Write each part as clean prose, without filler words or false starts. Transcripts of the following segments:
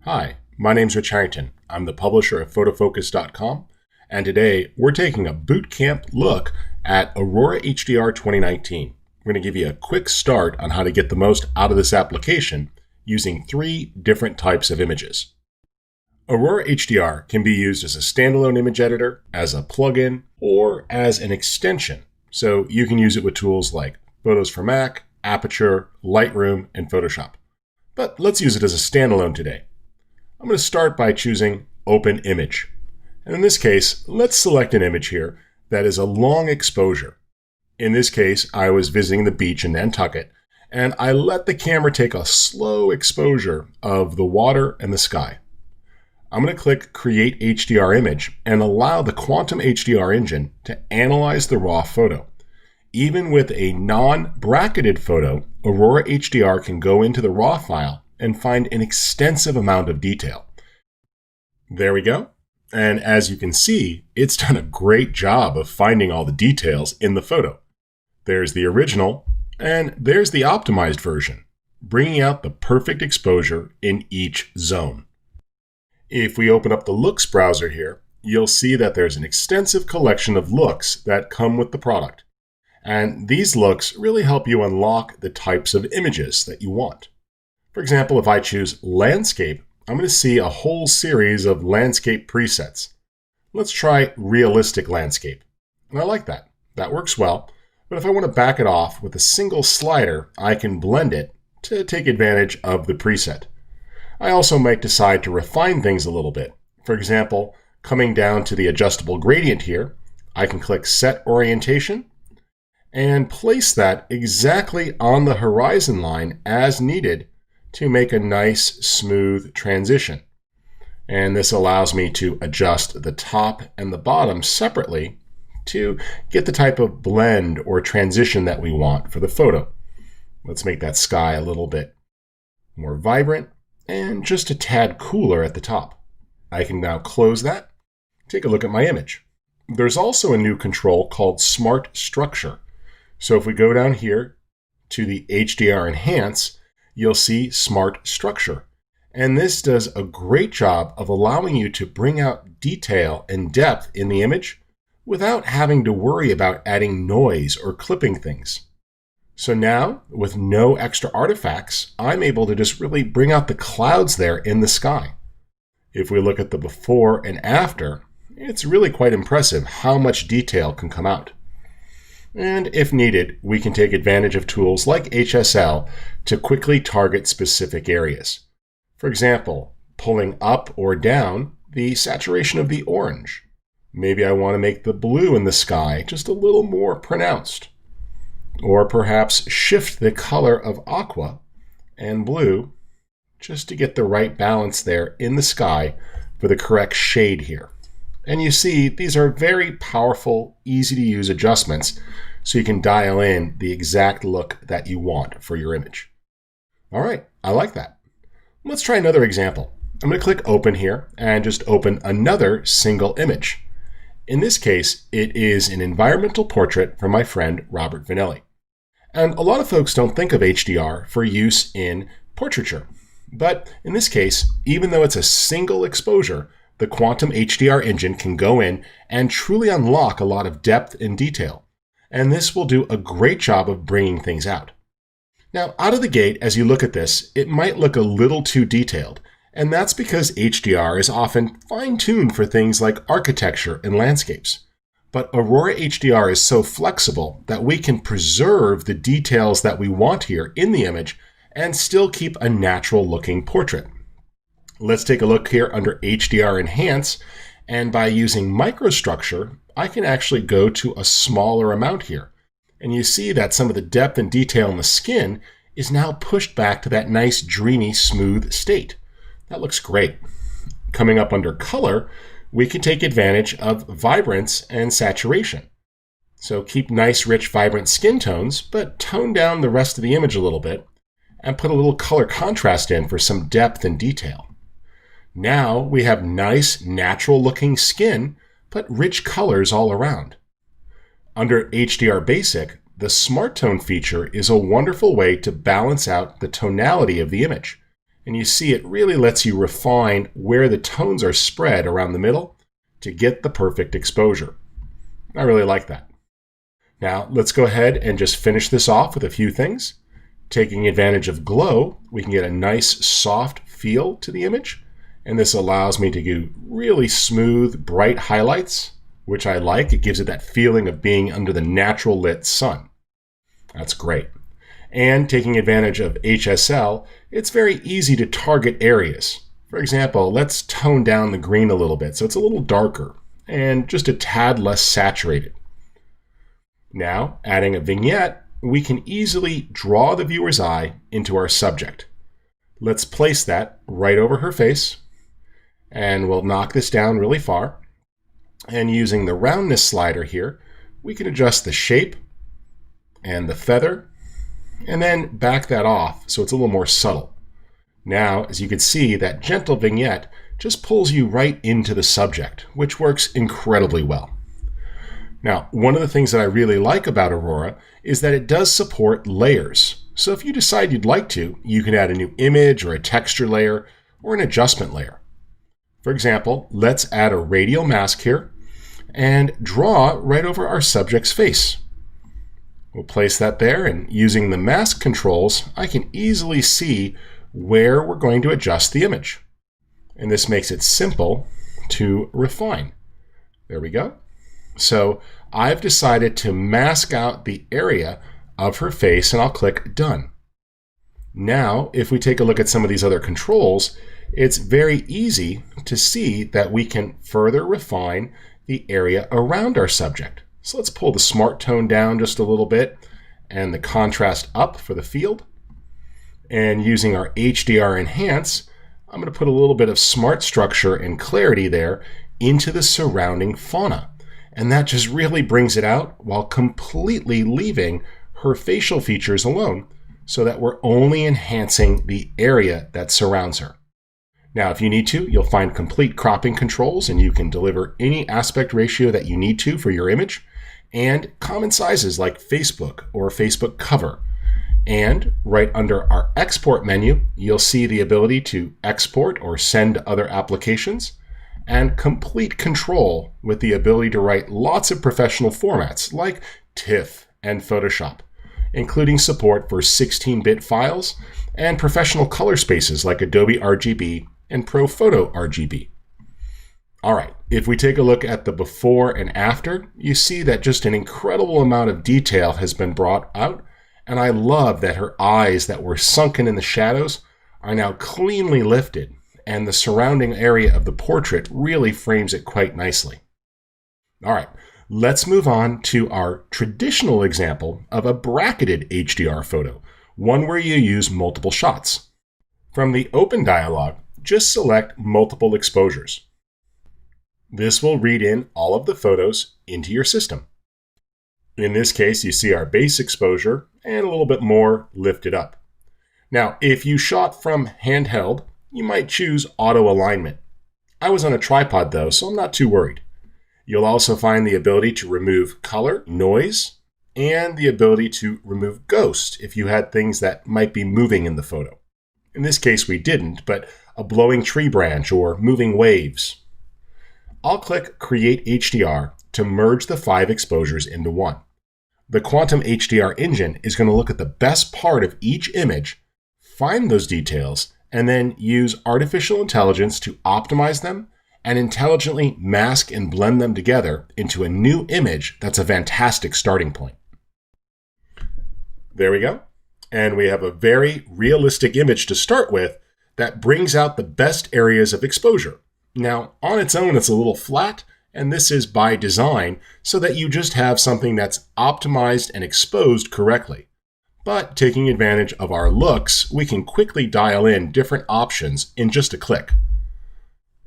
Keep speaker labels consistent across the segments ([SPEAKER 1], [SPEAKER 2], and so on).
[SPEAKER 1] Hi, my name's Rich Harrington. I'm the publisher of photofocus.com, and today we're taking a boot camp look at Aurora HDR 2019. We're going to give you a quick start on how to get the most out of this application using 3 different types of images. Aurora HDR can be used as a standalone image editor, as a plugin, or as an extension. So you can use it with tools like Photos for Mac, Aperture, Lightroom, and Photoshop. But let's use it as a standalone today. I'm going to start by choosing Open Image. And in this case, let's select an image here that is a long exposure. In this case, I was visiting the beach in Nantucket, and I let the camera take a slow exposure of the water and the sky. I'm going to click Create HDR Image and allow the Quantum HDR engine to analyze the raw photo. Even with a non-bracketed photo, Aurora HDR can go into the raw file and find an extensive amount of detail. There we go. And as you can see, it's done a great job of finding all the details in the photo. There's the original, and there's the optimized version, bringing out the perfect exposure in each zone. If we open up the Looks browser here, you'll see that there's an extensive collection of looks that come with the product. And these looks really help you unlock the types of images that you want. For example, if I choose Landscape, I'm going to see a whole series of landscape presets. Let's try Realistic Landscape. And I like that. That works well. But if I want to back it off with a single slider, I can blend it to take advantage of the preset. I also might decide to refine things a little bit. For example, coming down to the adjustable gradient here, I can click Set Orientation and place that exactly on the horizon line as needed to make a nice, smooth transition. And this allows me to adjust the top and the bottom separately to get the type of blend or transition that we want for the photo. Let's make that sky a little bit more vibrant and just a tad cooler at the top. I can now close that, take a look at my image. There's also a new control called Smart Structure. So if we go down here to the HDR Enhance, you'll see Smart Structure. And this does a great job of allowing you to bring out detail and depth in the image without having to worry about adding noise or clipping things. So now, with no extra artifacts, I'm able to just really bring out the clouds there in the sky. If we look at the before and after, it's really quite impressive how much detail can come out. And if needed, we can take advantage of tools like HSL to quickly target specific areas. For example, pulling up or down the saturation of the orange. Maybe I want to make the blue in the sky just a little more pronounced. Or perhaps shift the color of aqua and blue just to get the right balance there in the sky for the correct shade here. And you see, these are very powerful, easy to use adjustments so you can dial in the exact look that you want for your image. All right, I like that. Let's try another example. I'm going to click Open here and just open another single image. In this case, it is an environmental portrait from my friend Robert Vanelli. And a lot of folks don't think of HDR for use in portraiture. But in this case, even though it's a single exposure, the Quantum HDR engine can go in and truly unlock a lot of depth and detail. And this will do a great job of bringing things out. Now, out of the gate, as you look at this, it might look a little too detailed. And that's because HDR is often fine-tuned for things like architecture and landscapes. But Aurora HDR is so flexible that we can preserve the details that we want here in the image and still keep a natural-looking portrait. Let's take a look here under HDR Enhance, and by using microstructure, I can actually go to a smaller amount here. And you see that some of the depth and detail in the skin is now pushed back to that nice, dreamy, smooth state. That looks great. Coming up under Color, we can take advantage of vibrance and saturation. So keep nice, rich, vibrant skin tones, but tone down the rest of the image a little bit and put a little color contrast in for some depth and detail. Now we have nice, natural-looking skin, but rich colors all around. Under HDR Basic, the Smart Tone feature is a wonderful way to balance out the tonality of the image. And you see it really lets you refine where the tones are spread around the middle to get the perfect exposure. I really like that. Now let's go ahead and just finish this off with a few things. Taking advantage of glow, we can get a nice soft feel to the image. And this allows me to do really smooth, bright highlights, which I like. It gives it that feeling of being under the natural lit sun. That's great. And taking advantage of HSL, it's very easy to target areas. For example, let's tone down the green a little bit so it's a little darker and just a tad less saturated. Now, adding a vignette, we can easily draw the viewer's eye into our subject. Let's place that right over her face, and we'll knock this down really far. And using the roundness slider here, we can adjust the shape and the feather, and then back that off so it's a little more subtle. Now, as you can see, that gentle vignette just pulls you right into the subject, which works incredibly well. Now, one of the things that I really like about Aurora is that it does support layers. So if you decide you'd like to, you can add a new image or a texture layer or an adjustment layer. For example, let's add a radial mask here and draw right over our subject's face. We'll place that there, and using the mask controls, I can easily see where we're going to adjust the image. And this makes it simple to refine. There we go. So I've decided to mask out the area of her face, and I'll click Done. Now, if we take a look at some of these other controls, it's very easy to see that we can further refine the area around our subject. So let's pull the smart tone down just a little bit and the contrast up for the field. And using our HDR enhance, I'm going to put a little bit of smart structure and clarity there into the surrounding fauna. And that just really brings it out while completely leaving her facial features alone, so that we're only enhancing the area that surrounds her. Now, if you need to, you'll find complete cropping controls, and you can deliver any aspect ratio that you need to for your image, and common sizes like Facebook or Facebook cover. And right under our export menu, you'll see the ability to export or send to other applications, and complete control with the ability to write lots of professional formats like TIFF and Photoshop, including support for 16-bit files and professional color spaces like Adobe RGB and ProPhoto RGB. All right, if we take a look at the before and after, you see that just an incredible amount of detail has been brought out, and I love that her eyes that were sunken in the shadows are now cleanly lifted, and the surrounding area of the portrait really frames it quite nicely. All right, let's move on to our traditional example of a bracketed HDR photo, one where you use multiple shots. From the Open dialog, just select Multiple Exposures. This will read in all of the photos into your system. In this case, you see our base exposure and a little bit more lifted up. Now, if you shot from handheld, you might choose auto alignment. I was on a tripod though, so I'm not too worried. You'll also find the ability to remove color, noise, and the ability to remove ghost if you had things that might be moving in the photo. In this case, we didn't, but a blowing tree branch or moving waves. I'll click Create HDR to merge the 5 exposures into one. The Quantum HDR engine is going to look at the best part of each image, find those details, and then use artificial intelligence to optimize them and intelligently mask and blend them together into a new image that's a fantastic starting point. There we go. And we have a very realistic image to start with that brings out the best areas of exposure. Now, on its own, it's a little flat, and this is by design so that you just have something that's optimized and exposed correctly. But taking advantage of our looks, we can quickly dial in different options in just a click.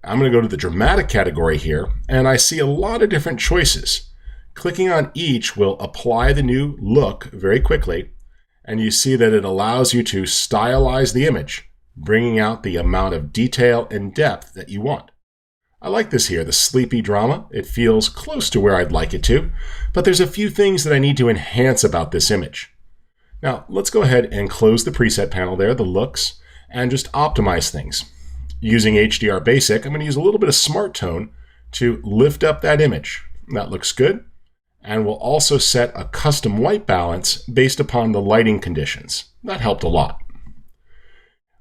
[SPEAKER 1] I'm going to go to the dramatic category here, and I see a lot of different choices. Clicking on each will apply the new look very quickly, and you see that it allows you to stylize the image, bringing out the amount of detail and depth that you want. I like this here, the sleepy drama. It feels close to where I'd like it to, but there's a few things that I need to enhance about this image. Now, let's go ahead and close the preset panel there, the looks, and just optimize things. Using HDR Basic, I'm going to use a little bit of Smart Tone to lift up that image. That looks good. And we'll also set a custom white balance based upon the lighting conditions. That helped a lot.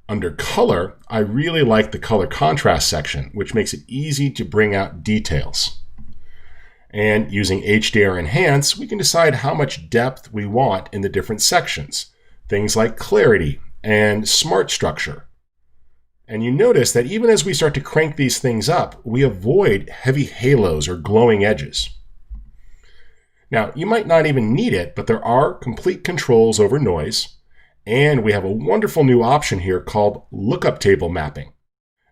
[SPEAKER 1] Under color, I really like the color contrast section, which makes it easy to bring out details. And using HDR Enhance, we can decide how much depth we want in the different sections. Things like clarity and smart structure. And you notice that even as we start to crank these things up, we avoid heavy halos or glowing edges. Now, you might not even need it, but there are complete controls over noise. And we have a wonderful new option here called lookup table mapping.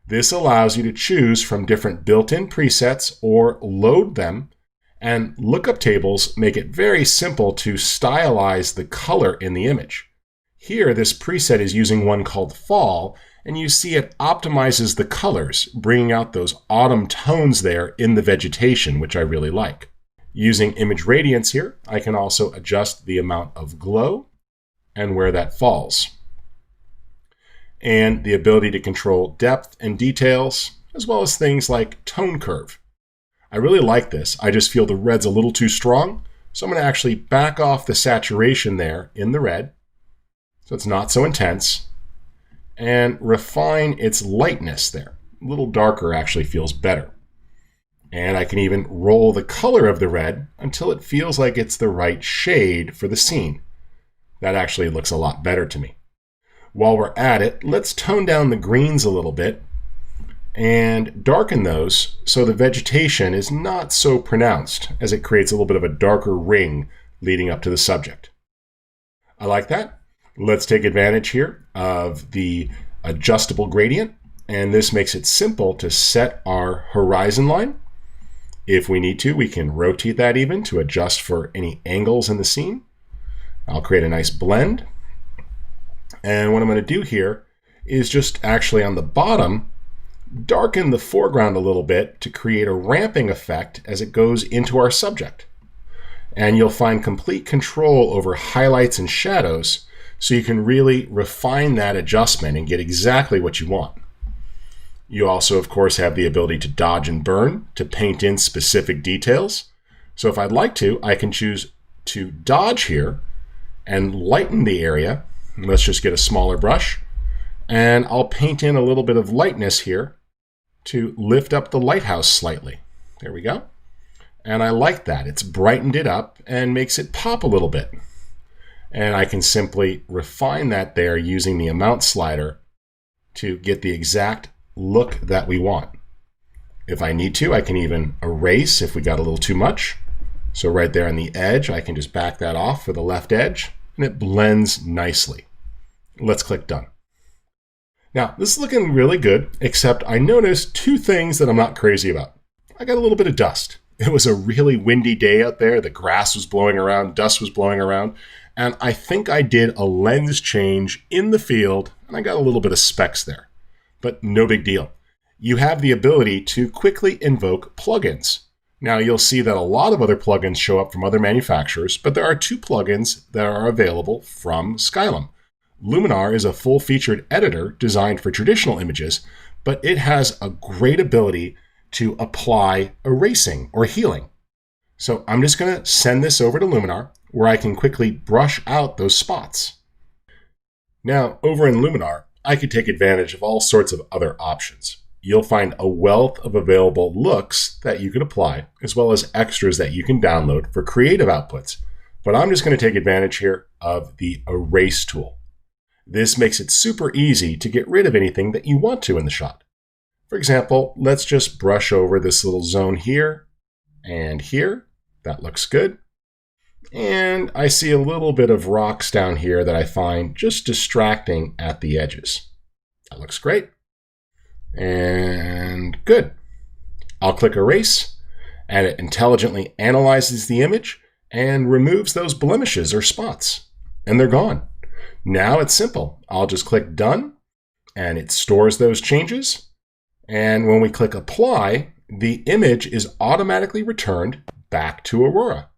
[SPEAKER 1] This allows you to choose from different built-in presets or load them, and lookup tables make it very simple to stylize the color in the image. Here, this preset is using one called Fall, and you see it optimizes the colors, bringing out those autumn tones there in the vegetation, which I really like. Using image radiance here, I can also adjust the amount of glow and where that falls. And the ability to control depth and details, as well as things like tone curve. I really like this. I just feel the red's a little too strong, so I'm going to actually back off the saturation there in the red, so it's not so intense, and refine its lightness there. A little darker actually feels better. And I can even roll the color of the red until it feels like it's the right shade for the scene. That actually looks a lot better to me. While we're at it, let's tone down the greens a little bit and darken those so the vegetation is not so pronounced, as it creates a little bit of a darker ring leading up to the subject. I like that. Let's take advantage here of the adjustable gradient, and this makes it simple to set our horizon line. If we need to, we can rotate that even to adjust for any angles in the scene. I'll create a nice blend. And what I'm going to do here is just actually on the bottom, darken the foreground a little bit to create a ramping effect as it goes into our subject. And you'll find complete control over highlights and shadows, so you can really refine that adjustment and get exactly what you want. You also, of course, have the ability to dodge and burn to paint in specific details. So if I'd like to, I can choose to dodge here and lighten the area. Let's just get a smaller brush, and I'll paint in a little bit of lightness here to lift up the lighthouse slightly. There we go. And I like that. It's brightened it up and makes it pop a little bit. And I can simply refine that there using the amount slider to get the exact look that we want. If I need to, I can even erase if we got a little too much. So right there on the edge, I can just back that off for the left edge, and it blends nicely. Let's click Done. Now, this is looking really good, except I noticed two things that I'm not crazy about. I got a little bit of dust. It was a really windy day out there. The grass was blowing around, dust was blowing around, and I think I did a lens change in the field, and I got a little bit of specks there. But no big deal. You have the ability to quickly invoke plugins. Now, you'll see that a lot of other plugins show up from other manufacturers, but there are two plugins that are available from Skylum. Luminar is a full-featured editor designed for traditional images, but it has a great ability to apply erasing or healing. So I'm just going to send this over to Luminar, where I can quickly brush out those spots. Now, over in Luminar, I could take advantage of all sorts of other options. You'll find a wealth of available looks that you can apply, as well as extras that you can download for creative outputs. But I'm just going to take advantage here of the Erase tool. This makes it super easy to get rid of anything that you want to in the shot. For example, let's just brush over this little zone here and here. That looks good. And I see a little bit of rocks down here that I find just distracting at the edges. That looks great. And good. I'll click Erase, and it intelligently analyzes the image and removes those blemishes or spots. And they're gone. Now it's simple. I'll just click Done, and it stores those changes. And when we click Apply, the image is automatically returned back to Aurora.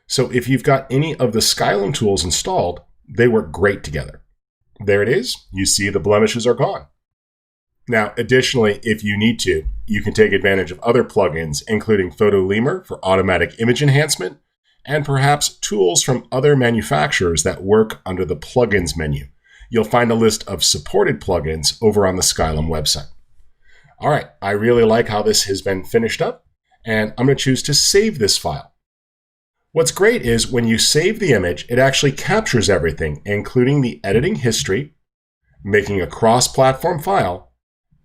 [SPEAKER 1] So if you've got any of the Skylum tools installed, they work great together. There it is. You see the blemishes are gone. Now, additionally, if you need to, you can take advantage of other plugins, including Photo Lemur for automatic image enhancement, and perhaps tools from other manufacturers that work under the plugins menu. You'll find a list of supported plugins over on the Skylum website. All right, I really like how this has been finished up, and I'm going to choose to save this file. What's great is when you save the image, it actually captures everything, including the editing history, making a cross-platform file,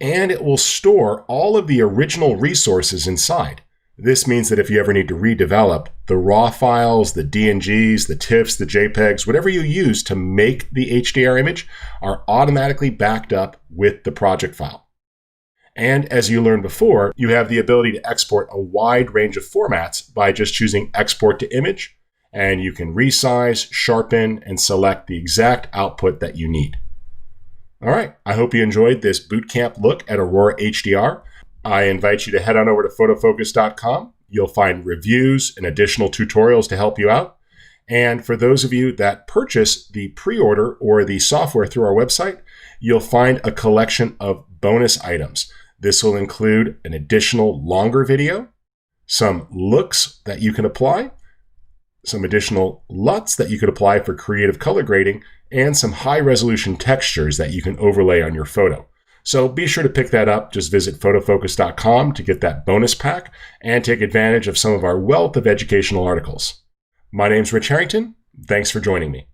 [SPEAKER 1] and it will store all of the original resources inside. This means that if you ever need to redevelop, the raw files, the DNGs, the TIFFs, the JPEGs, whatever you use to make the HDR image are automatically backed up with the project file. And as you learned before, you have the ability to export a wide range of formats by just choosing Export to Image, and you can resize, sharpen, and select the exact output that you need. All right, I hope you enjoyed this bootcamp look at Aurora HDR. I invite you to head on over to photofocus.com. You'll find reviews and additional tutorials to help you out. And for those of you that purchase the pre-order or the software through our website, you'll find a collection of bonus items. This will include an additional longer video, some looks that you can apply, some additional LUTs that you could apply for creative color grading, and some high-resolution textures that you can overlay on your photo. So be sure to pick that up. Just visit photofocus.com to get that bonus pack and take advantage of some of our wealth of educational articles. My name's Rich Harrington. Thanks for joining me.